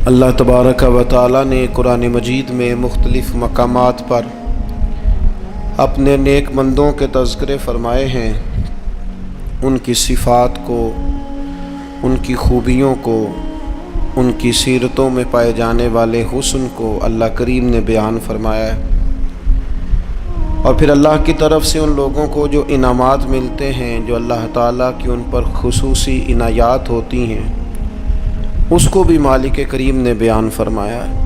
اللہ تبارک و تعالی نے قرآن مجید میں مختلف مقامات پر اپنے نیک بندوں کے تذکرے فرمائے ہیں، ان کی صفات کو، ان کی خوبیوں کو، ان کی سیرتوں میں پائے جانے والے حسن کو اللہ کریم نے بیان فرمایا ہے۔ اور پھر اللہ کی طرف سے ان لوگوں کو جو انعامات ملتے ہیں، جو اللہ تعالیٰ کی ان پر خصوصی عنایات ہوتی ہیں، اس کو بھی مالک کریم نے بیان فرمایا ہے۔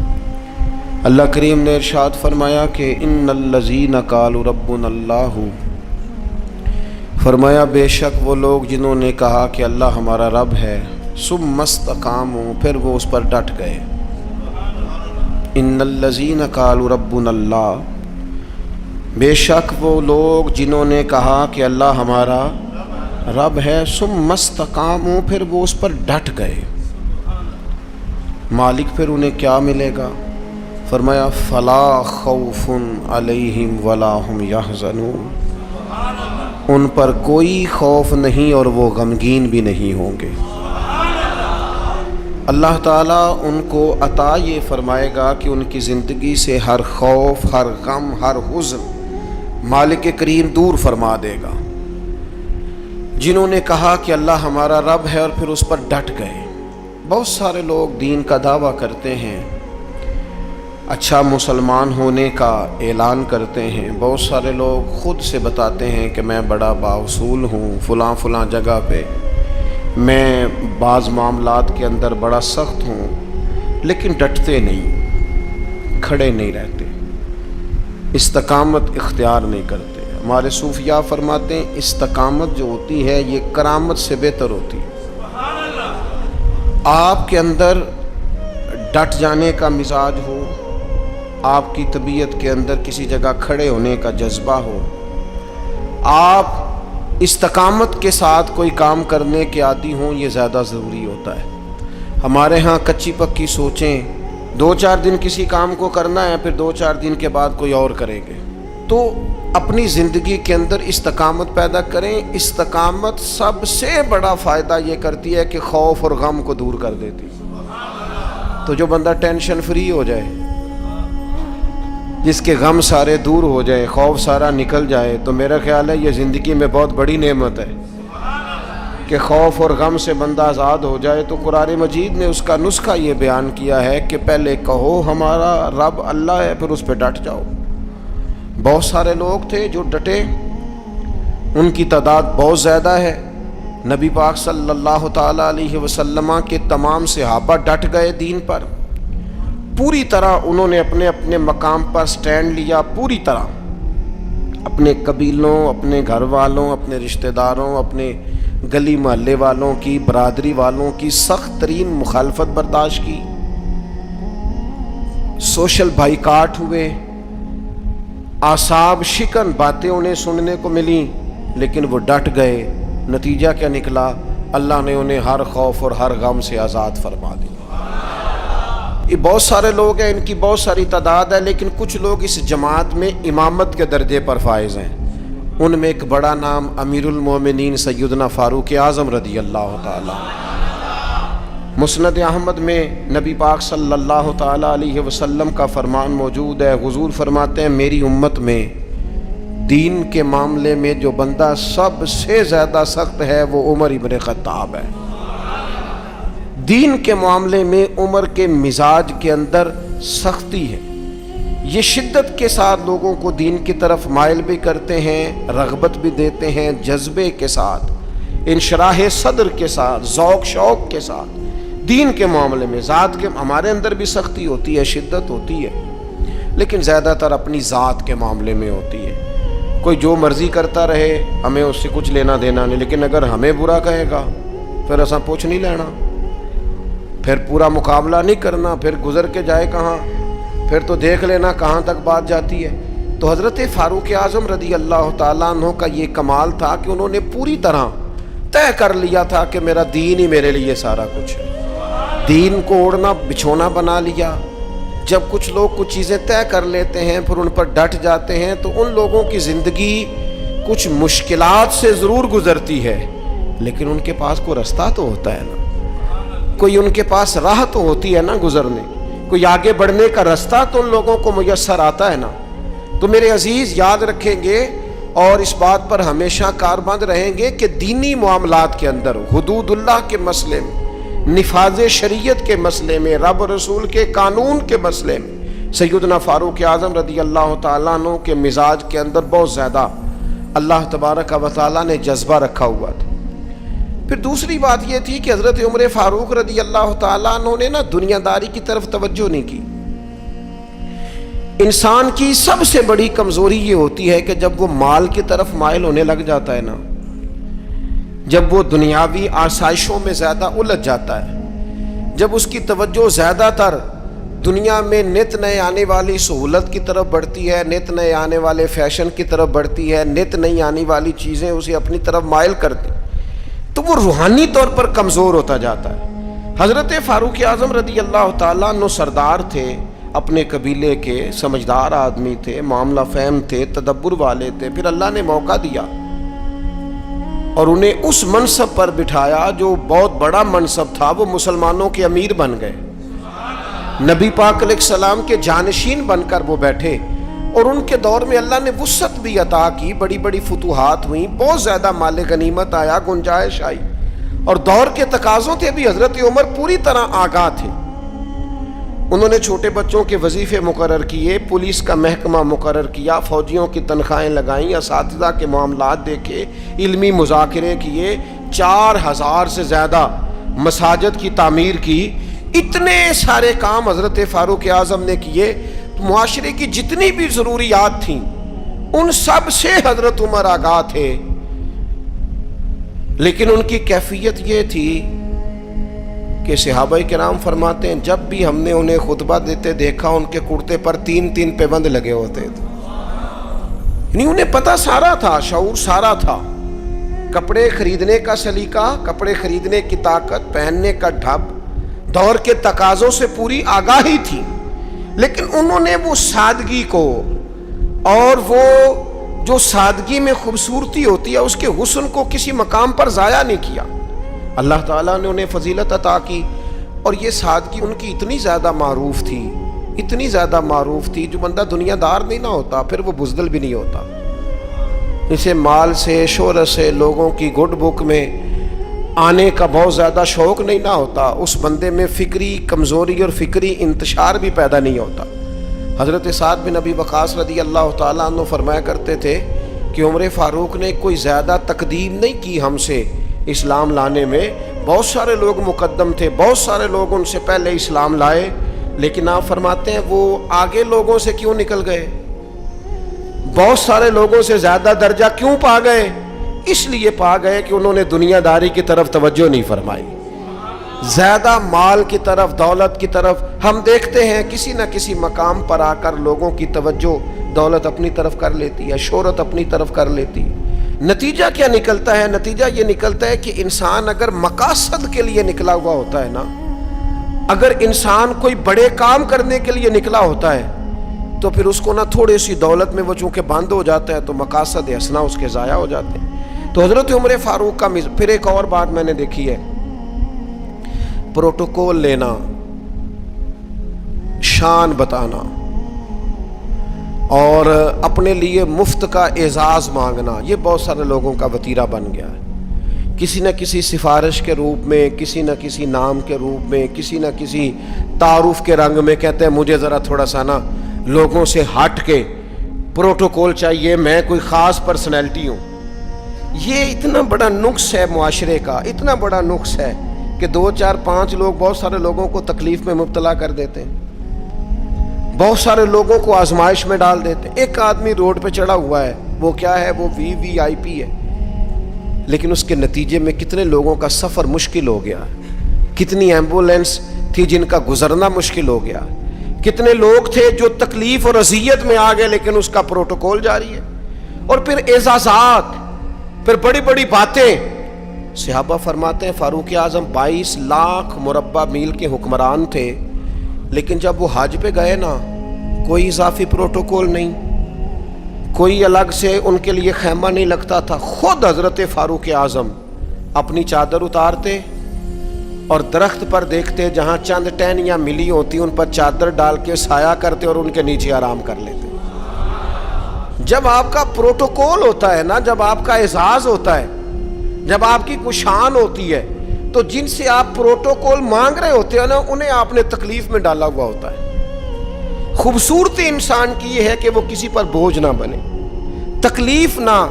اللہ کریم نے ارشاد فرمایا کہ ان الذین قالوا ربنا اللہ، فرمایا بے شک وہ لوگ جنہوں نے کہا کہ اللہ ہمارا رب ہے، ثم استقاموا، پھر وہ اس پر ڈٹ گئے۔ ان الذین قالوا ربنا اللہ، بے شک وہ لوگ جنہوں نے کہا کہ اللہ ہمارا رب ہے، ثم استقاموا، پھر وہ اس پر ڈٹ گئے۔ مالک پھر انہیں کیا ملے گا؟ فرمایا فلا خوف علیہم ولا ہم یحزنون، ان پر کوئی خوف نہیں اور وہ غمگین بھی نہیں ہوں گے۔ اللہ تعالیٰ ان کو عطا یہ فرمائے گا کہ ان کی زندگی سے ہر خوف، ہر غم، ہر حزن مالک کریم دور فرما دے گا۔ جنہوں نے کہا کہ اللہ ہمارا رب ہے اور پھر اس پر ڈٹ گئے۔ بہت سارے لوگ دین کا دعویٰ کرتے ہیں، اچھا مسلمان ہونے کا اعلان کرتے ہیں، بہت سارے لوگ خود سے بتاتے ہیں کہ میں بڑا بااصول ہوں، فلاں جگہ پہ میں بعض معاملات کے اندر بڑا سخت ہوں، لیکن ڈٹتے نہیں، کھڑے نہیں رہتے، استقامت اختیار نہیں کرتے۔ ہمارے صوفیاء فرماتے ہیں استقامت جو ہوتی ہے یہ کرامت سے بہتر ہوتی ہے۔ آپ کے اندر ڈٹ جانے کا مزاج ہو، آپ کی طبیعت کے اندر کسی جگہ کھڑے ہونے کا جذبہ ہو، آپ استقامت کے ساتھ کوئی کام کرنے کے عادی ہوں، یہ زیادہ ضروری ہوتا ہے۔ ہمارے ہاں کچی پکی سوچیں، 2-4 دن کسی کام کو کرنا ہے، پھر 2-4 دن کے بعد کوئی اور کریں گے۔ تو اپنی زندگی کے اندر استقامت پیدا کریں۔ استقامت سب سے بڑا فائدہ یہ کرتی ہے کہ خوف اور غم کو دور کر دیتی۔ تو جو بندہ ٹینشن فری ہو جائے، جس کے غم سارے دور ہو جائے، خوف سارا نکل جائے، تو میرا خیال ہے یہ زندگی میں بہت بڑی نعمت ہے کہ خوف اور غم سے بندہ آزاد ہو جائے۔ تو قرآن مجید نے اس کا نسخہ یہ بیان کیا ہے کہ پہلے کہو ہمارا رب اللہ ہے، پھر اس پہ ڈٹ جاؤ۔ بہت سارے لوگ تھے جو ڈٹے، ان کی تعداد بہت زیادہ ہے۔ نبی پاک صلی اللہ تعالیٰ علیہ وسلم کے تمام صحابہ ڈٹ گئے دین پر، پوری طرح انہوں نے اپنے اپنے مقام پر سٹینڈ لیا، پوری طرح اپنے قبیلوں، اپنے گھر والوں، اپنے رشتہ داروں، اپنے گلی محلے والوں کی، برادری والوں کی سخت ترین مخالفت برداشت کی، سوشل بائیکاٹ ہوئے، اعصاب شکن باتیں انہیں سننے کو ملیں، لیکن وہ ڈٹ گئے۔ نتیجہ کیا نکلا؟ اللہ نے انہیں ہر خوف اور ہر غم سے آزاد فرما دیا۔ یہ بہت سارے لوگ ہیں، ان کی بہت ساری تعداد ہے، لیکن کچھ لوگ اس جماعت میں امامت کے درجے پر فائز ہیں۔ ان میں ایک بڑا نام امیر المومنین سیدنا فاروق اعظم رضی اللہ تعالیٰ۔ مسند احمد میں نبی پاک صلی اللہ تعالیٰ علیہ وسلم کا فرمان موجود ہے۔ حضور فرماتے ہیں میری امت میں دین کے معاملے میں جو بندہ سب سے زیادہ سخت ہے وہ عمر ابن خطاب ہے۔ دین کے معاملے میں عمر کے مزاج کے اندر سختی ہے، یہ شدت کے ساتھ لوگوں کو دین کی طرف مائل بھی کرتے ہیں، رغبت بھی دیتے ہیں، جذبے کے ساتھ، انشراح صدر کے ساتھ، ذوق شوق کے ساتھ دین کے معاملے میں۔ ذات کے ہمارے اندر بھی سختی ہوتی ہے، شدت ہوتی ہے، لیکن زیادہ تر اپنی ذات کے معاملے میں ہوتی ہے۔ کوئی جو مرضی کرتا رہے، ہمیں اس سے کچھ لینا دینا نہیں، لیکن اگر ہمیں برا کہے گا پھر ایسا پوچھ نہیں لینا، پھر پورا مقابلہ نہیں کرنا، پھر گزر کے جائے کہاں، پھر تو دیکھ لینا کہاں تک بات جاتی ہے۔ تو حضرت فاروق اعظم رضی اللہ تعالیٰ عنہ کا یہ کمال تھا کہ انہوں نے پوری طرح طے کر لیا تھا کہ میرا دین ہی میرے لیے سارا کچھ ہے۔ دین کو اوڑھنا بچھونا بنا لیا۔ جب کچھ لوگ کچھ چیزیں طے کر لیتے ہیں پھر ان پر ڈٹ جاتے ہیں، تو ان لوگوں کی زندگی کچھ مشکلات سے ضرور گزرتی ہے، لیکن ان کے پاس کوئی رستہ تو ہوتا ہے نا۔ کوئی ان کے پاس راہ تو ہوتی ہے نا گزرنے، کوئی آگے بڑھنے کا راستہ تو ان لوگوں کو میسر آتا ہے نا۔ تو میرے عزیز یاد رکھیں گے اور اس بات پر ہمیشہ کاربند رہیں گے کہ دینی معاملات کے اندر، حدود اللہ کے مسئلے میں، نفاذ شریعت کے مسئلے میں، رب رسول کے قانون کے مسئلے میں سیدنا فاروق اعظم رضی اللہ تعالیٰ عنہ کے مزاج کے اندر بہت زیادہ اللہ تبارک و تعالیٰ نے جذبہ رکھا ہوا تھا۔ پھر دوسری بات یہ تھی کہ حضرت عمر فاروق رضی اللہ تعالیٰ عنہ نے نا دنیا داری کی طرف توجہ نہیں کی۔ انسان کی سب سے بڑی کمزوری یہ ہوتی ہے کہ جب وہ مال کی طرف مائل ہونے لگ جاتا ہے نا، جب وہ دنیاوی آسائشوں میں زیادہ الجھ جاتا ہے، جب اس کی توجہ زیادہ تر دنیا میں نت نئے آنے والی سہولت کی طرف بڑھتی ہے، نت نئے آنے والے فیشن کی طرف بڑھتی ہے، نت نئی آنے والی چیزیں اسے اپنی طرف مائل کرتی، تو وہ روحانی طور پر کمزور ہوتا جاتا ہے۔ حضرت فاروق اعظم رضی اللہ تعالیٰ عنہ سردار تھے، اپنے قبیلے کے سمجھدار آدمی تھے، معاملہ فہم تھے، تدبر والے تھے، پھر اللہ نے موقع دیا اور انہیں اس منصب پر بٹھایا جو بہت بڑا منصب تھا، وہ مسلمانوں کے امیر بن گئے، نبی پاک علیہ السلام کے جانشین بن کر وہ بیٹھے، اور ان کے دور میں اللہ نے وسعت بھی عطا کی، بڑی بڑی فتوحات ہوئیں، بہت زیادہ مال غنیمت آیا، گنجائش آئی، اور دور کے تقاضوں تھے بھی حضرت عمر پوری طرح آگاہ تھے۔ انہوں نے چھوٹے بچوں کے وظیفے مقرر کیے، پولیس کا محکمہ مقرر کیا، فوجیوں کی تنخواہیں لگائیں، اساتذہ کے معاملات دیکھے، علمی مذاکرے کیے، 4000 سے زیادہ مساجد کی تعمیر کی، اتنے سارے کام حضرت فاروق اعظم نے کیے۔ معاشرے کی جتنی بھی ضروریات تھیں ان سب سے حضرت عمر آگاہ تھے، لیکن ان کی کیفیت یہ تھی کہ صحابہ کرام فرماتے ہیں جب بھی ہم نے انہیں خطبہ دیتے دیکھا ان کے کرتے پر 3 پیبند لگے ہوتے تھے، یعنی انہیں پتہ سارا تھا، شعور سارا تھا، کپڑے خریدنے کا سلیقہ، کپڑے خریدنے کی طاقت، پہننے کا ڈھب، دور کے تقاضوں سے پوری آگاہی تھی، لیکن انہوں نے وہ سادگی کو، اور وہ جو سادگی میں خوبصورتی ہوتی ہے اس کے حسن کو کسی مقام پر ضائع نہیں کیا۔ اللہ تعالیٰ نے انہیں فضیلت عطا کی، اور یہ سادگی ان کی اتنی زیادہ معروف تھی، اتنی زیادہ معروف تھی، جو بندہ دنیا دار نہیں نہ ہوتا پھر وہ بزدل بھی نہیں ہوتا، اسے مال سے، شہرت سے، لوگوں کی گڈ بک میں آنے کا بہت زیادہ شوق نہیں نہ ہوتا، اس بندے میں فکری کمزوری اور فکری انتشار بھی پیدا نہیں ہوتا۔ حضرت سعد بن ابی وقاص رضی اللہ تعالیٰ عنہ فرمایا کرتے تھے کہ عمر فاروق نے کوئی زیادہ تقدیم نہیں کی ہم سے اسلام لانے میں، بہت سارے لوگ مقدم تھے، بہت سارے لوگ ان سے پہلے اسلام لائے، لیکن آپ فرماتے ہیں وہ آگے لوگوں سے کیوں نکل گئے، بہت سارے لوگوں سے زیادہ درجہ کیوں پا گئے؟ اس لیے پا گئے کہ انہوں نے دنیا داری کی طرف توجہ نہیں فرمائی، زیادہ مال کی طرف، دولت کی طرف۔ ہم دیکھتے ہیں کسی نہ کسی مقام پر آ کر لوگوں کی توجہ دولت اپنی طرف کر لیتی ہے، شہرت اپنی طرف کر لیتی ہے۔ نتیجہ کیا نکلتا ہے؟ نتیجہ یہ نکلتا ہے کہ انسان اگر مقاصد کے لیے نکلا ہوا ہوتا ہے نا، اگر انسان کوئی بڑے کام کرنے کے لیے نکلا ہوتا ہے تو پھر اس کو نا تھوڑی سی دولت میں وہ چونکہ بند ہو جاتا ہے تو مقاصد حسنہ اس کے ضائع ہو جاتے ہیں۔ تو حضرت عمر فاروق کا پھر ایک اور بات میں نے دیکھی ہے، پروٹوکول لینا، شان بتانا، اور اپنے لیے مفت کا اعزاز مانگنا، یہ بہت سارے لوگوں کا وتیرہ بن گیا ہے۔ کسی نہ کسی سفارش کے روپ میں، کسی نہ کسی نام کے روپ میں، کسی نہ کسی تعارف کے رنگ میں کہتے ہیں مجھے ذرا تھوڑا سا نا لوگوں سے ہٹ کے پروٹوکول چاہیے، میں کوئی خاص پرسنالٹی ہوں۔ یہ اتنا بڑا نقص ہے معاشرے کا، اتنا بڑا نقص ہے کہ 2 4 5 لوگ بہت سارے لوگوں کو تکلیف میں مبتلا کر دیتے ہیں، بہت سارے لوگوں کو آزمائش میں ڈال دیتے ہیں۔ ایک آدمی روڈ پہ چڑھا ہوا ہے، وہ کیا ہے؟ وہ VIP ہے، لیکن اس کے نتیجے میں کتنے لوگوں کا سفر مشکل ہو گیا، کتنی ایمبولینس تھی جن کا گزرنا مشکل ہو گیا، کتنے لوگ تھے جو تکلیف اور اذیت میں آ گئے، لیکن اس کا پروٹوکول جاری ہے۔ اور پھر اعزازات، پھر بڑی بڑی باتیں۔ صحابہ فرماتے ہیں فاروق اعظم 22 لاکھ مربع میل کے حکمران تھے، لیکن جب وہ حج پہ گئے نا، کوئی اضافی پروٹوکول نہیں، کوئی الگ سے ان کے لیے خیمہ نہیں لگتا تھا، خود حضرت فاروق اعظم اپنی چادر اتارتے، اور درخت پر دیکھتے جہاں چند ٹہنیاں ملی ہوتی ان پر چادر ڈال کے سایہ کرتے اور ان کے نیچے آرام کر لیتے۔ جب آپ کا پروٹوکول ہوتا ہے نا، جب آپ کا اعزاز ہوتا ہے، جب آپ کی کوئی شان ہوتی ہے، تو جن سے آپ پروٹوکول مانگ رہے ہوتے ہیں نا، انہیں آپ نے تکلیف میں ڈالا ہوا ہوتا ہے۔ خوبصورتی انسان کی یہ ہے کہ وہ کسی پر بوجھ نہ بنے، تکلیف نہ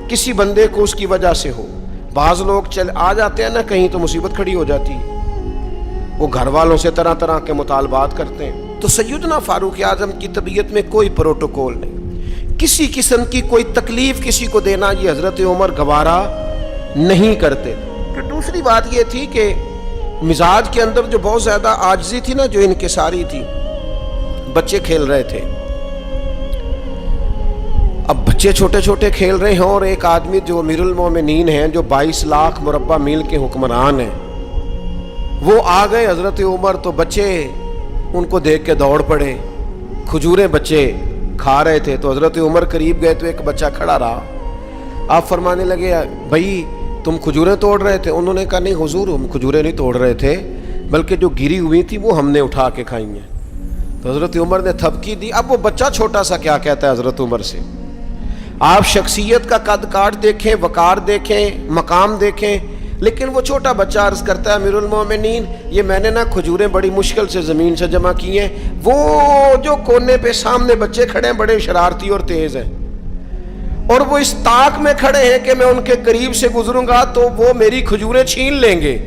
کسی بندے کو اس کی وجہ سے ہو۔ بعض لوگ آ جاتے ہیں نا کہیں تو مصیبت کھڑی ہو جاتی ہے، وہ گھر والوں سے طرح طرح کے مطالبات کرتے ہیں۔ تو سیدنا فاروق اعظم کی طبیعت میں کوئی پروٹوکول نہیں، کسی قسم کی کوئی تکلیف کسی کو دینا یہ حضرت عمر گوارا نہیں کرتے۔ پھر دوسری بات یہ تھی کہ مزاج کے اندر جو بہت زیادہ عاجزی تھی نا، جو انکساری تھی، بچے کھیل رہے تھے، اب بچے چھوٹے چھوٹے کھیل رہے ہیں اور ایک آدمی جو امیر المومنین ہیں، جو 22 لاکھ مربع میل کے حکمران ہیں، وہ آ گئے حضرت عمر، تو بچے ان کو دیکھ کے دوڑ پڑے، کھجوریں بچے کھا رہے تھے، تو حضرت عمر قریب گئے تو ایک بچہ کھڑا رہا، آپ فرمانے لگے بھائی تم کھجوریں توڑ رہے تھے؟ انہوں نے کہا نہیں حضور، ہم کھجوریں نہیں توڑ رہے تھے، بلکہ جو گری ہوئی تھی وہ ہم نے اٹھا کے کھائی ہیں۔ تو حضرت عمر نے تھپکی دی۔ اب وہ بچہ چھوٹا سا کیا کہتا ہے حضرت عمر سے؟ آپ شخصیت کا قد کاٹ دیکھیں، وقار دیکھیں، مقام دیکھیں، لیکن وہ چھوٹا بچہ عرض کرتا ہے امیر المومنین یہ میں نے نا کھجوریں بڑی مشکل سے زمین سے جمع کی ہیں، وہ جو کونے پہ سامنے بچے کھڑے ہیں بڑے شرارتی اور تیز ہیں، اور وہ اس طاق میں کھڑے ہیں کہ میں ان کے قریب سے گزروں گا تو وہ میری کھجوریں چھین لیں گے،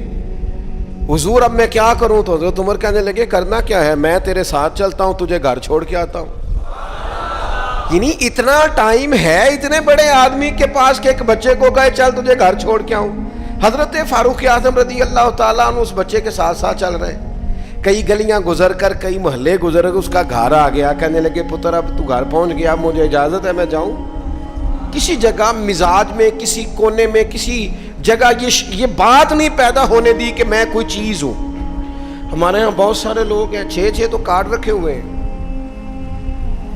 حضور اب میں کیا کروں؟ تو حضرت عمر کہنے لگے کرنا کیا ہے، میں تیرے ساتھ چلتا ہوں، تجھے گھر چھوڑ کے آتا ہوں۔ یعنی اتنا ٹائم ہے اتنے بڑے آدمی کے پاس کہ ایک بچے کو کہے چل تجھے گھر چھوڑ کے آؤں۔ حضرت فاروق اعظم رضی اللہ تعالیٰ عنہ اس بچے کے ساتھ ساتھ چل رہے ہیں، کئی گلیاں گزر کر کئی محلے گزر کر اس کا گھر آ گیا، کہنے لگے پتر اب تو گھر پہنچ گیا، مجھے اجازت ہے میں جاؤں؟ کسی جگہ مزاج میں، کسی کونے میں، کسی جگہ یہ بات نہیں پیدا ہونے دی کہ میں کوئی چیز ہوں۔ ہمارے ہاں بہت سارے لوگ ہیں 6 تو کارڈ رکھے ہوئے ہیں۔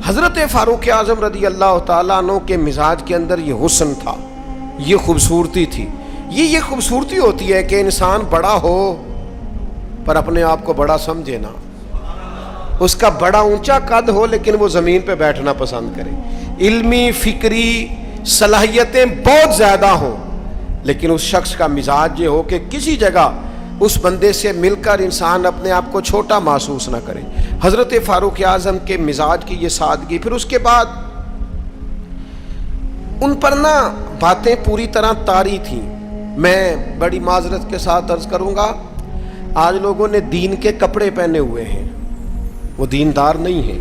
حضرت فاروق اعظم رضی اللہ تعالیٰ عنہ کے مزاج کے اندر یہ حسن تھا، یہ خوبصورتی تھی۔ یہ خوبصورتی ہوتی ہے کہ انسان بڑا ہو پر اپنے آپ کو بڑا سمجھے نا، اس کا بڑا اونچا قد ہو لیکن وہ زمین پہ بیٹھنا پسند کرے، علمی فکری صلاحیتیں بہت زیادہ ہوں لیکن اس شخص کا مزاج یہ ہو کہ کسی جگہ اس بندے سے مل کر انسان اپنے آپ کو چھوٹا محسوس نہ کرے۔ حضرت فاروق اعظم کے مزاج کی یہ سادگی، پھر اس کے بعد ان پر نا باتیں پوری طرح طاری تھیں۔ میں بڑی معذرت کے ساتھ عرض کروں گا، آج لوگوں نے دین کے کپڑے پہنے ہوئے ہیں، وہ دیندار نہیں ہیں،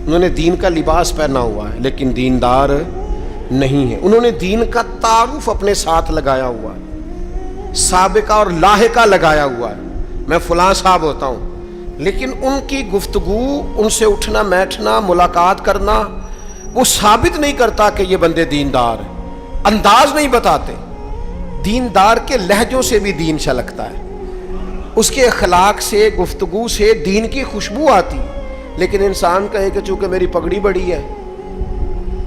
انہوں نے دین کا لباس پہنا ہوا ہے لیکن دیندار نہیں ہے، انہوں نے دین کا تعارف اپنے ساتھ لگایا ہوا ہے، سابقہ اور لاحقہ لگایا ہوا ہے، میں فلاں صاحب ہوتا ہوں، لیکن ان کی گفتگو، ان سے اٹھنا بیٹھنا، ملاقات کرنا وہ ثابت نہیں کرتا کہ یہ بندے دیندار ہیں، انداز نہیں بتاتے۔ دیندار کے لہجوں سے بھی دین چھلکتا ہے، اس کے اخلاق سے، گفتگو سے دین کی خوشبو آتی، لیکن انسان کہے کہ چونکہ میری پگڑی بڑی ہے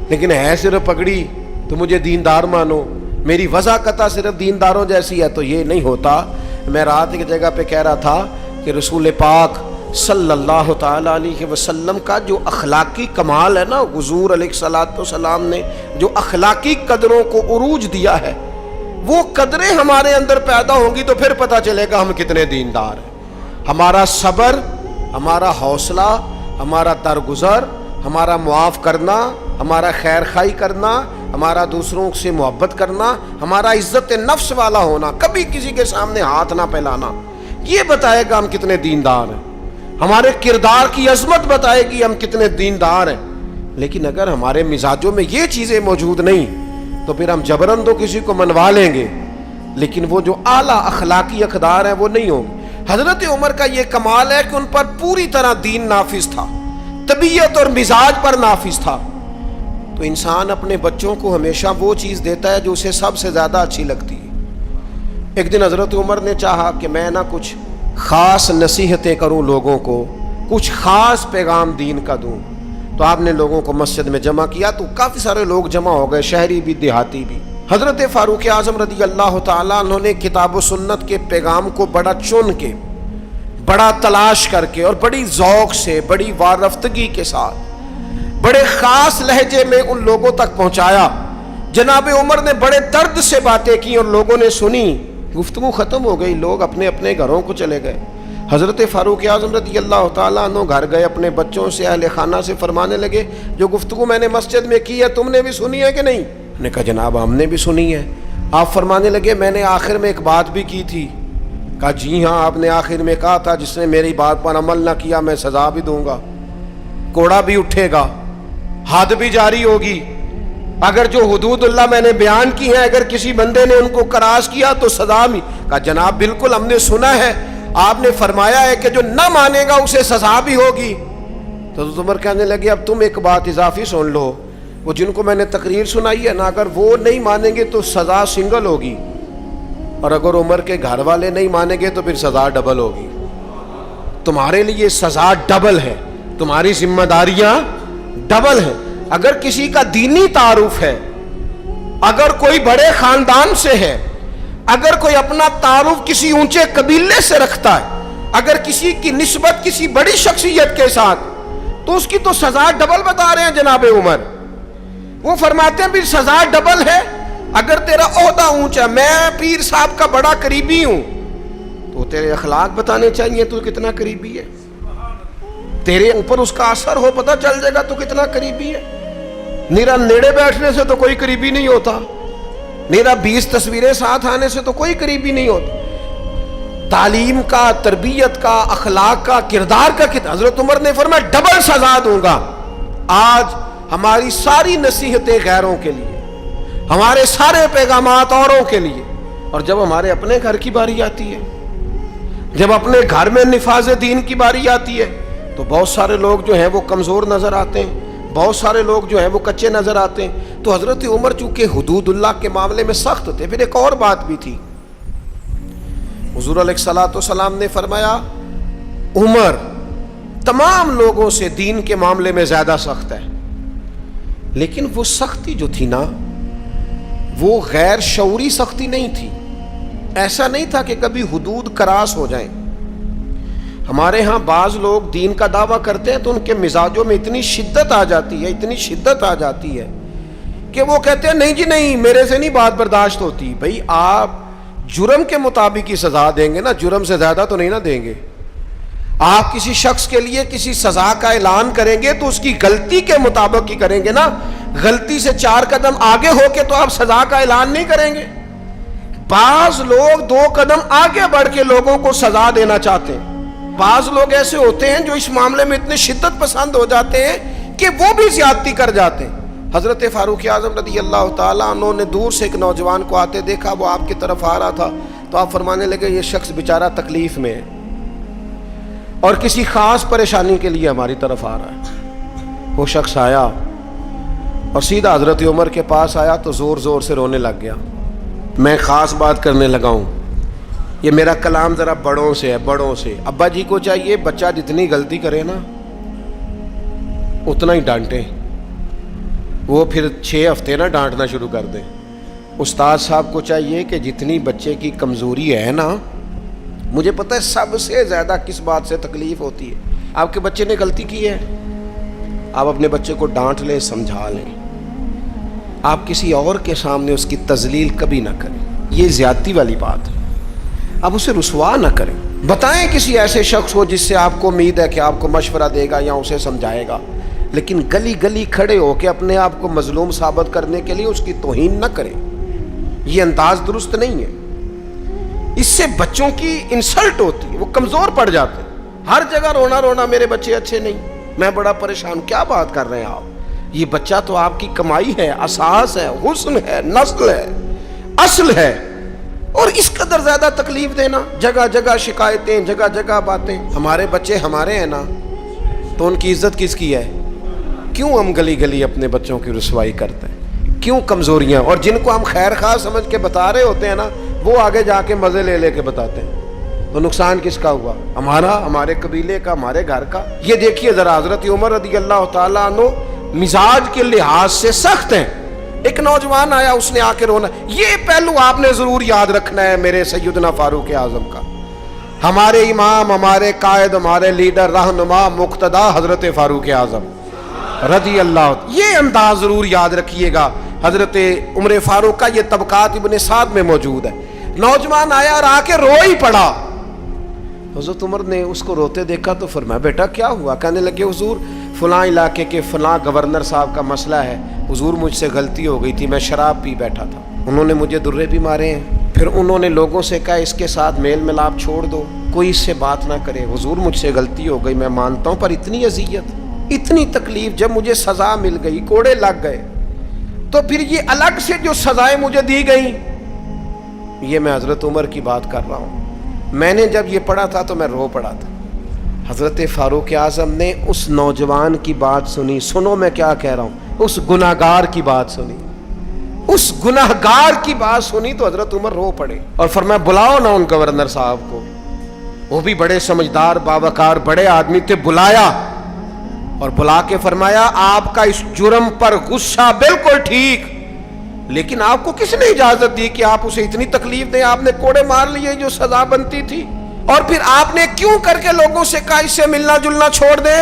لیکن ہے صرف پگڑی تو مجھے دیندار مانو، میری وضاقتہ صرف دینداروں جیسی ہے، تو یہ نہیں ہوتا۔ میں رات ایک جگہ پہ کہہ رہا تھا کہ رسول پاک صلی اللہ تعالیٰ علیہ وسلم کا جو اخلاقی کمال ہے نا، حضور علیہ الصلوۃ والسلام نے جو اخلاقی قدروں کو عروج دیا ہے، وہ قدریں ہمارے اندر پیدا ہوں گی تو پھر پتہ چلے گا ہم کتنے دیندار ہیں۔ ہمارا صبر، ہمارا حوصلہ، ہمارا درگزر، ہمارا معاف کرنا، ہمارا خیر خواہی کرنا، ہمارا دوسروں سے محبت کرنا، ہمارا عزت نفس والا ہونا، کبھی کسی کے سامنے ہاتھ نہ پھیلانا، یہ بتائے گا ہم کتنے دیندار ہیں۔ ہمارے کردار کی عظمت بتائے گی ہم کتنے دیندار ہیں۔ لیکن اگر ہمارے مزاجوں میں یہ چیزیں موجود نہیں تو پھر ہم جبرن تو کسی کو منوا لیں گے لیکن وہ جو اعلیٰ اخلاقی اقدار ہیں وہ نہیں ہوں گے۔ حضرت عمر کا یہ کمال ہے کہ ان پر پوری طرح دین نافذ تھا، طبیعت اور مزاج پر نافذ تھا۔ تو انسان اپنے بچوں کو ہمیشہ وہ چیز دیتا ہے جو اسے سب سے زیادہ اچھی لگتی ہے۔ ایک دن حضرت عمر نے چاہا کہ میں نہ کچھ خاص نصیحتیں کروں لوگوں کو، کچھ خاص پیغام دین کا دوں، تو آپ نے لوگوں کو مسجد میں جمع کیا تو کافی سارے لوگ جمع ہو گئے، شہری بھی دیہاتی بھی۔ حضرت فاروق اعظم رضی اللہ تعالیٰ عنہ نے کتاب و سنت کے پیغام کو بڑا چن کے، بڑا تلاش کر کے اور بڑی ذوق سے، بڑی وارفتگی کے ساتھ، بڑے خاص لہجے میں ان لوگوں تک پہنچایا۔ جناب عمر نے بڑے درد سے باتیں کی اور لوگوں نے سنی، گفتگو ختم ہو گئی، لوگ اپنے اپنے گھروں کو چلے گئے۔ حضرت فاروق اعظم رضی اللہ تعالیٰ عنہ گھر گئے، اپنے بچوں سے، اہل خانہ سے فرمانے لگے، جو گفتگو میں نے مسجد میں کی ہے تم نے بھی سنی ہے کہ نہیں؟ نے کہا جناب ہم نے بھی سنی ہے۔ آپ فرمانے لگے میں نے آخر میں ایک بات بھی کی تھی۔ کہا جی ہاں آپ نے آخر میں کہا تھا جس نے میری بات پر عمل نہ کیا میں سزا بھی دوں گا، کوڑا بھی اٹھے گا، حد بھی جاری ہوگی، اگر جو حدود اللہ میں نے بیان کی ہیں اگر کسی بندے نے ان کو کراس کیا تو سزا بھی۔ کہا جناب بالکل ہم نے سنا ہے، آپ نے فرمایا ہے کہ جو نہ مانے گا اسے سزا بھی ہوگی۔ تو عمر کہنے لگے اب تم ایک بات اضافی سن لو، وہ جن کو میں نے تقریر سنائی ہے نا اگر وہ نہیں مانیں گے تو سزا سنگل ہوگی، اور اگر عمر کے گھر والے نہیں مانیں گے تو پھر سزا ڈبل ہوگی۔ تمہارے لیے سزا ڈبل ہے، تمہاری ذمہ داریاں ڈبل ہیں۔ اگر کسی کا دینی تعارف ہے، اگر کوئی بڑے خاندان سے ہے، اگر کوئی اپنا تعارف کسی اونچے قبیلے سے رکھتا ہے، اگر کسی کی نسبت کسی بڑی شخصیت کے ساتھ، تو اس کی تو سزا ڈبل بتا رہے ہیں جناب عمر۔ وہ فرماتے ہیں بھی سزا ڈبل ہے، اگر تیرا عہدہ اونچا، میں پیر صاحب کا بڑا قریبی ہوں، تو تیرے اخلاق بتانے چاہیے تو کتنا قریبی ہے، تیرے اوپر اس کا اثر ہو پتہ چل جائے گا تو کتنا قریبی ہے۔ نیرا نیڑے بیٹھنے سے تو کوئی قریبی نہیں ہوتا، نیرا 20 تصویریں ساتھ آنے سے تو کوئی قریبی نہیں ہوتا۔ تعلیم کا، تربیت کا، اخلاق کا، کردار کا حضرت عمر نے فرمایا ڈبل سزا دوں گا۔ آج ہماری ساری نصیحتیں غیروں کے لیے، ہمارے سارے پیغامات اوروں کے لیے، اور جب ہمارے اپنے گھر کی باری آتی ہے، جب اپنے گھر میں نفاذ دین کی باری آتی ہے تو بہت سارے لوگ جو ہیں وہ کمزور نظر آتے ہیں، بہت سارے لوگ جو ہیں وہ کچے نظر آتے ہیں۔ تو حضرت عمر چونکہ حدود اللہ کے معاملے میں سخت تھے۔ پھر ایک اور بات بھی تھی، حضور علیہ الصلوۃ والسلام نے فرمایا عمر تمام لوگوں سے دین کے معاملے میں زیادہ سخت ہے، لیکن وہ سختی جو تھی نا وہ غیر شعوری سختی نہیں تھی، ایسا نہیں تھا کہ کبھی حدود کراس ہو جائیں۔ ہمارے ہاں بعض لوگ دین کا دعویٰ کرتے ہیں تو ان کے مزاجوں میں اتنی شدت آ جاتی ہے، اتنی شدت آ جاتی ہے کہ وہ کہتے ہیں نہیں جی نہیں میرے سے نہیں بات برداشت ہوتی۔ بھئی آپ جرم کے مطابق ہی سزا دیں گے نا، جرم سے زیادہ تو نہیں نا دیں گے۔ آپ کسی شخص کے لیے کسی سزا کا اعلان کریں گے تو اس کی غلطی کے مطابق ہی کریں گے نا، غلطی سے 4 قدم آگے ہو کے تو آپ سزا کا اعلان نہیں کریں گے۔ بعض لوگ 2 قدم آگے بڑھ کے لوگوں کو سزا دینا چاہتے ہیں، بعض لوگ ایسے ہوتے ہیں جو اس معاملے میں اتنے شدت پسند ہو جاتے ہیں کہ وہ بھی زیادتی کر جاتے ہیں۔ حضرت فاروق اعظم رضی اللہ تعالیٰ عنہ نے دور سے ایک نوجوان کو آتے دیکھا، وہ آپ کی طرف آ رہا تھا تو آپ فرمانے لگے یہ شخص بیچارہ تکلیف میں ہے اور کسی خاص پریشانی کے لیے ہماری طرف آ رہا ہے۔ وہ شخص آیا اور سیدھا حضرت عمر کے پاس آیا تو زور زور سے رونے لگ گیا۔ میں خاص بات کرنے لگا ہوں، یہ میرا کلام ذرا بڑوں سے ہے، بڑوں سے۔ ابا جی کو چاہیے بچہ جتنی غلطی کرے نا اتنا ہی ڈانٹے، وہ پھر 6 ہفتے نہ ڈانٹنا شروع کر دیں۔ استاد صاحب کو چاہیے کہ جتنی بچے کی کمزوری ہے نا، مجھے پتہ ہے سب سے زیادہ کس بات سے تکلیف ہوتی ہے، آپ کے بچے نے غلطی کی ہے، آپ اپنے بچے کو ڈانٹ لیں، سمجھا لیں، آپ کسی اور کے سامنے اس کی تذلیل کبھی نہ کریں، یہ زیادتی والی بات ہے۔ آپ اسے رسوا نہ کریں، بتائیں کسی ایسے شخص کو جس سے آپ کو امید ہے کہ آپ کو مشورہ دے گا یا اسے سمجھائے گا، لیکن گلی گلی کھڑے ہو کے اپنے آپ کو مظلوم ثابت کرنے کے لیے اس کی توہین نہ کریں، یہ انداز درست نہیں ہے۔ اس سے بچوں کی انسلٹ ہوتی ہے، وہ کمزور پڑ جاتے ہیں، ہر جگہ رونا رونا میرے بچے اچھے نہیں، میں بڑا پریشان، کیا بات کر رہے ہیں آپ؟ یہ بچہ تو آپ کی کمائی ہے، اساس ہے، حسن ہے، نسل ہے، اصل ہے، اور اس قدر زیادہ تکلیف دینا، جگہ جگہ شکایتیں، جگہ جگہ باتیں۔ ہمارے بچے ہمارے ہیں نا، تو ان کی عزت کس کی ہے؟ کیوں ہم گلی گلی اپنے بچوں کی رسوائی کرتے ہیں؟ کیوں کمزوریاں؟ اور جن کو ہم خیر خواہ سمجھ کے بتا رہے ہوتے ہیں نا، وہ آگے جا کے مزے لے لے کے بتاتے ہیں، تو نقصان کس کا ہوا؟ ہمارا، ہمارے قبیلے کا، ہمارے گھر کا۔ یہ دیکھیے ذرا، حضرت عمر رضی اللہ تعالیٰ عنہ مزاج کے لحاظ سے سخت ہیں، ایک نوجوان آیا, اس نے آ کے رونا. یہ پہلو آپ نے ضرور یاد رکھنا ہے میرے سیدنا فاروق اعظم کا, ہمارے امام, ہمارے قائد, ہمارے لیڈر, رہنما, مقتدا حضرت فاروق اعظم رضی اللہ. یہ انداز ضرور یاد رکھیے گا. حضرت عمر فاروق کا یہ طبقات ابن سعد میں موجود ہے. نوجوان آیا اور آ کے رو ہی پڑا. حضرت عمر نے اس کو روتے دیکھا تو فرمایا بیٹا کیا ہوا؟ کہنے لگے حضور فلاں علاقے کے فلاں گورنر صاحب کا مسئلہ ہے, حضور مجھ سے غلطی ہو گئی تھی, میں شراب پی بیٹھا تھا, انہوں نے مجھے درے بھی مارے ہیں, پھر انہوں نے لوگوں سے کہا اس کے ساتھ میل ملاپ چھوڑ دو, کوئی اس سے بات نہ کرے. حضور مجھ سے غلطی ہو گئی, میں مانتا ہوں, پر اتنی اذیت, اتنی تکلیف, جب مجھے سزا مل گئی, کوڑے لگ گئے, تو پھر یہ الگ سے جو سزائیں مجھے دی گئیں, یہ میں حضرت عمر کی بات کر رہا ہوں. میں نے جب یہ پڑھا تھا تو میں رو پڑا تھا. حضرت فاروق اعظم نے اس نوجوان کی بات سنی. سنو میں کیا کہہ رہا ہوں, اس گناہگار کی بات سنی, اس گناہگار کی بات سنی تو حضرت عمر رو پڑے اور فرمایا بلاؤ نا ان گورنر صاحب کو. وہ بھی بڑے سمجھدار, باوقار, بڑے آدمی تھے. بلایا اور بلا کے فرمایا آپ کا اس جرم پر غصہ بالکل ٹھیک, لیکن آپ کو کس نے اجازت دی کہ آپ اسے اتنی تکلیف دیں؟ آپ نے کوڑے مار لیے جو سزا بنتی تھی, اور پھر آپ نے کیوں کر کے لوگوں سے کہا اس سے ملنا جلنا چھوڑ دیں؟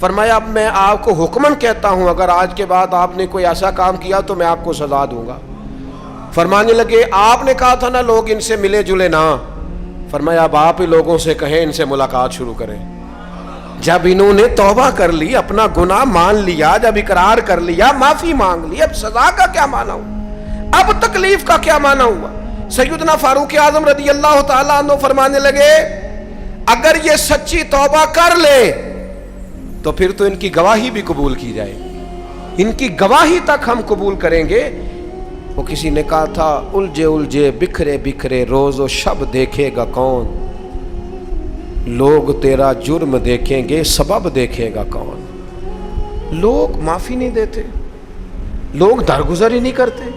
فرمایا اب میں آپ کو حکمن کہتا ہوں, اگر آج کے بعد آپ نے کوئی ایسا کام کیا تو میں آپ کو سزا دوں گا. فرمانے لگے آپ نے کہا تھا نا لوگ ان سے ملے جلے نہ. فرمایا اب آپ ہی لوگوں سے کہیں ان سے ملاقات شروع کریں. جب انہوں نے توبہ کر لی, اپنا گناہ مان لیا, جب اقرار کر لیا, معافی مانگ لی, اب سزا کا کیا معنی ہوا, اب تکلیف کا کیا معنی ہوا؟ سیدنا فاروق اعظم رضی اللہ تعالیٰ عنہ فرمانے لگے اگر یہ سچی توبہ کر لے تو پھر تو ان کی گواہی بھی قبول کی جائے, ان کی گواہی تک ہم قبول کریں گے. وہ کسی نے کہا تھا الجھے الجھے بکھرے بکھرے روز و شب دیکھے گا کون, لوگ تیرا جرم دیکھیں گے سبب دیکھے گا کون. لوگ معافی نہیں دیتے, لوگ درگزر ہی نہیں کرتے.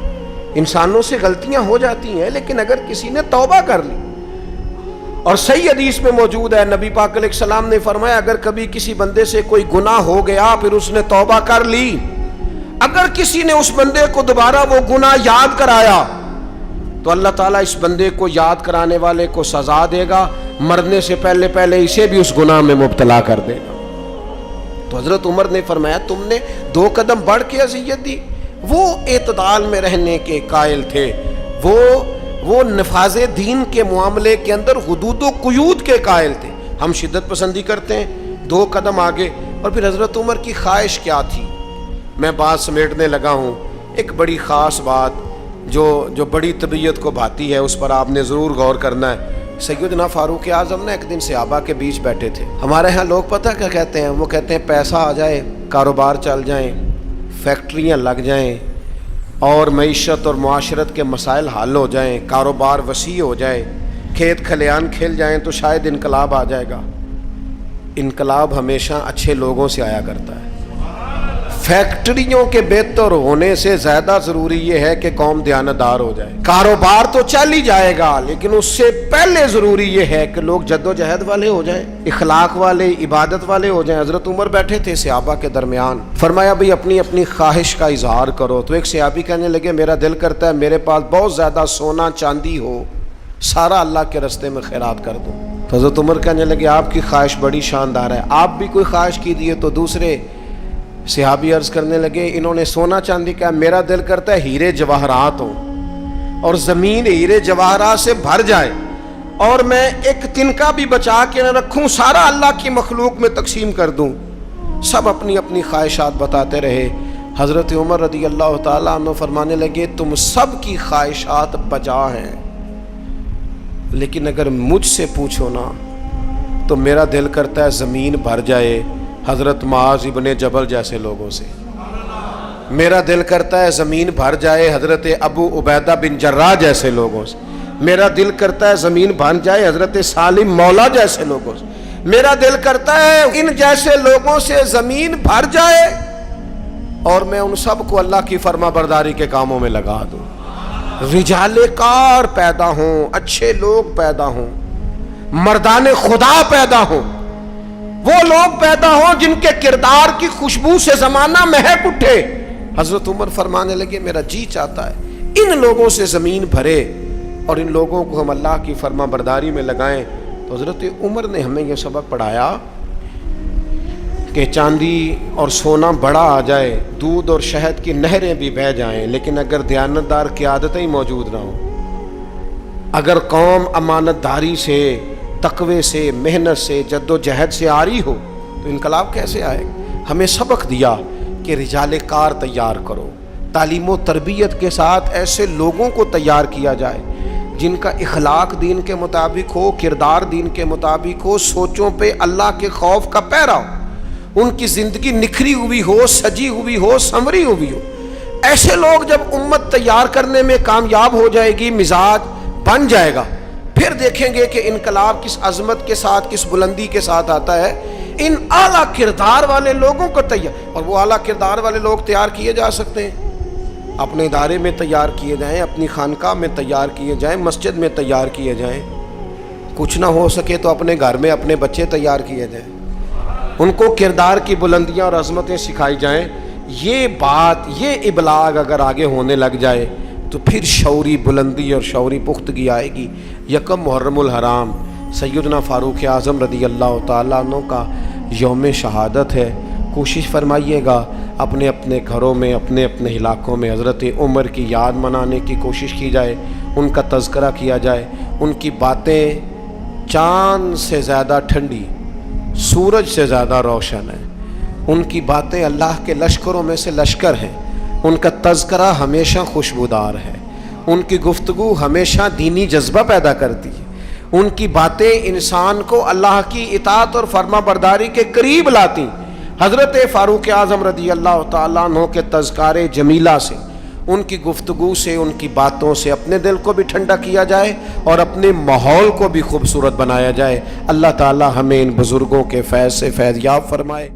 انسانوں سے غلطیاں ہو جاتی ہیں, لیکن اگر کسی نے توبہ کر لی, اور صحیح حدیث میں موجود ہے, نبی پاک علیہ السلام نے فرمایا اگر کبھی کسی بندے سے کوئی گناہ ہو گیا پھر اس نے توبہ کر لی, اگر کسی نے اس بندے کو دوبارہ وہ گناہ یاد کرایا تو اللہ تعالیٰ اس بندے کو یاد کرانے والے کو سزا دے گا, مرنے سے پہلے پہلے اسے بھی اس گناہ میں مبتلا کر دے گا. تو حضرت عمر نے فرمایا تم نے 2 قدم بڑھ کے اذیت دی. وہ اعتدال میں رہنے کے قائل تھے, وہ نفاذ دین کے معاملے کے اندر حدود و قیود کے قائل تھے. ہم شدت پسندی کرتے ہیں, 2 قدم آگے. اور پھر حضرت عمر کی خواہش کیا تھی, میں بات سمیٹنے لگا ہوں. ایک بڑی خاص بات جو بڑی طبیعت کو بھاتی ہے, اس پر آپ نے ضرور غور کرنا ہے. سیدنا فاروق اعظم نے ایک دن صحابہ کے بیچ بیٹھے تھے. ہمارے ہاں لوگ پتہ کیا کہتے ہیں, وہ کہتے ہیں پیسہ آ جائے, کاروبار چل جائیں, فیکٹریاں لگ جائیں, اور معیشت اور معاشرت کے مسائل حل ہو جائیں, کاروبار وسیع ہو جائے, کھیت کھلیان کھل جائیں تو شاید انقلاب آ جائے گا. انقلاب ہمیشہ اچھے لوگوں سے آیا کرتا ہے. فیکٹریوں کے بہتر ہونے سے زیادہ ضروری یہ ہے کہ قوم دیانتدار ہو جائے. کاروبار تو چل ہی جائے گا, لیکن اس سے پہلے ضروری یہ ہے کہ لوگ جد و جہد والے ہو جائیں, اخلاق والے, عبادت والے ہو جائیں. حضرت عمر بیٹھے تھے صحابہ کے درمیان, فرمایا بھئی اپنی اپنی خواہش کا اظہار کرو. تو ایک صحابی کہنے لگے میرا دل کرتا ہے میرے پاس بہت زیادہ سونا چاندی ہو, سارا اللہ کے رستے میں خیرات کر دوں. تو حضرت عمر کہنے لگے آپ کی خواہش بڑی شاندار ہے, آپ بھی کوئی خواہش کیجیے. تو دوسرے صحابی عرض کرنے لگے, انہوں نے سونا چاندی کہا, میرا دل کرتا ہے ہیرے جواہرات ہوں اور زمین ہیرے جواہرات سے بھر جائے, اور میں ایک تنکا بھی بچا کے نہ رکھوں, سارا اللہ کی مخلوق میں تقسیم کر دوں. سب اپنی اپنی خواہشات بتاتے رہے. حضرت عمر رضی اللہ تعالیٰ عنہ فرمانے لگے تم سب کی خواہشات بجا ہیں, لیکن اگر مجھ سے پوچھو نا تو میرا دل کرتا ہے زمین بھر جائے حضرت معاذ ابن جبل جیسے لوگوں سے. میرا دل کرتا ہے زمین بھر جائے حضرت ابو عبیدہ بن جراح جیسے لوگوں سے. میرا دل کرتا ہے زمین بھر جائے حضرت سالم مولا جیسے لوگوں سے. میرا دل کرتا ہے ان جیسے لوگوں سے زمین بھر جائے اور میں ان سب کو اللہ کی فرما برداری کے کاموں میں لگا دوں. رجال کار پیدا ہوں, اچھے لوگ پیدا ہوں, مردان خدا پیدا ہوں, وہ لوگ پیدا ہوں جن کے کردار کی خوشبو سے زمانہ مہک اٹھے. حضرت عمر فرمانے لگے میرا جی چاہتا ہے ان لوگوں سے زمین بھرے اور ان لوگوں کو ہم اللہ کی فرما برداری میں لگائیں۔ تو حضرت عمر نے ہمیں یہ سبق پڑھایا کہ چاندی اور سونا بڑا آ جائے، دودھ اور شہد کی نہریں بھی بہہ جائیں، لیکن اگر دیانتدار قیادتیں موجود نہ ہوں، اگر قوم امانت داری سے، تقوی سے، محنت سے، جد و جہد سے آری ہو تو انقلاب کیسے آئے؟ ہمیں سبق دیا کہ رجال کار تیار کرو، تعلیم و تربیت کے ساتھ ایسے لوگوں کو تیار کیا جائے جن کا اخلاق دین کے مطابق ہو، کردار دین کے مطابق ہو، سوچوں پہ اللہ کے خوف کا پیرا ہو، ان کی زندگی نکھری ہوئی ہو، سجی ہوئی ہو، سنوری ہوئی ہو۔ ایسے لوگ جب امت تیار کرنے میں کامیاب ہو جائے گی، مزاج بن جائے گا، پھر دیکھیں گے کہ انقلاب کس عظمت کے ساتھ، کس بلندی کے ساتھ آتا ہے۔ ان اعلیٰ کردار والے لوگوں کو تیار، اور وہ اعلیٰ کردار والے لوگ تیار کیے جا سکتے ہیں، اپنے ادارے میں تیار کیے جائیں، اپنی خانقاہ میں تیار کیے جائیں، مسجد میں تیار کیے جائیں، کچھ نہ ہو سکے تو اپنے گھر میں اپنے بچے تیار کیے جائیں، ان کو کردار کی بلندیاں اور عظمتیں سکھائی جائیں۔ یہ بات، یہ ابلاغ اگر آگے ہونے لگ جائے تو پھر شعوری بلندی اور شعوری پختگی آئے گی۔ یکم محرم الحرام سیدنا فاروق اعظم رضی اللہ تعالیٰ عنہ کا یوم شہادت ہے۔ کوشش فرمائیے گا اپنے اپنے گھروں میں، اپنے اپنے علاقوں میں حضرت عمر کی یاد منانے کی کوشش کی جائے، ان کا تذکرہ کیا جائے۔ ان کی باتیں چاند سے زیادہ ٹھنڈی، سورج سے زیادہ روشن ہیں، ان کی باتیں اللہ کے لشکروں میں سے لشکر ہیں، ان کا تذکرہ ہمیشہ خوشبودار ہے، ان کی گفتگو ہمیشہ دینی جذبہ پیدا کرتی ہے، ان کی باتیں انسان کو اللہ کی اطاعت اور فرما برداری کے قریب لاتی۔ حضرت فاروق اعظم رضی اللہ تعالیٰ عنہ کے تذکار جمیلہ سے، ان کی گفتگو سے، ان کی باتوں سے اپنے دل کو بھی ٹھنڈا کیا جائے اور اپنے ماحول کو بھی خوبصورت بنایا جائے۔ اللہ تعالیٰ ہمیں ان بزرگوں کے فیض سے فیض یاب فرمائے۔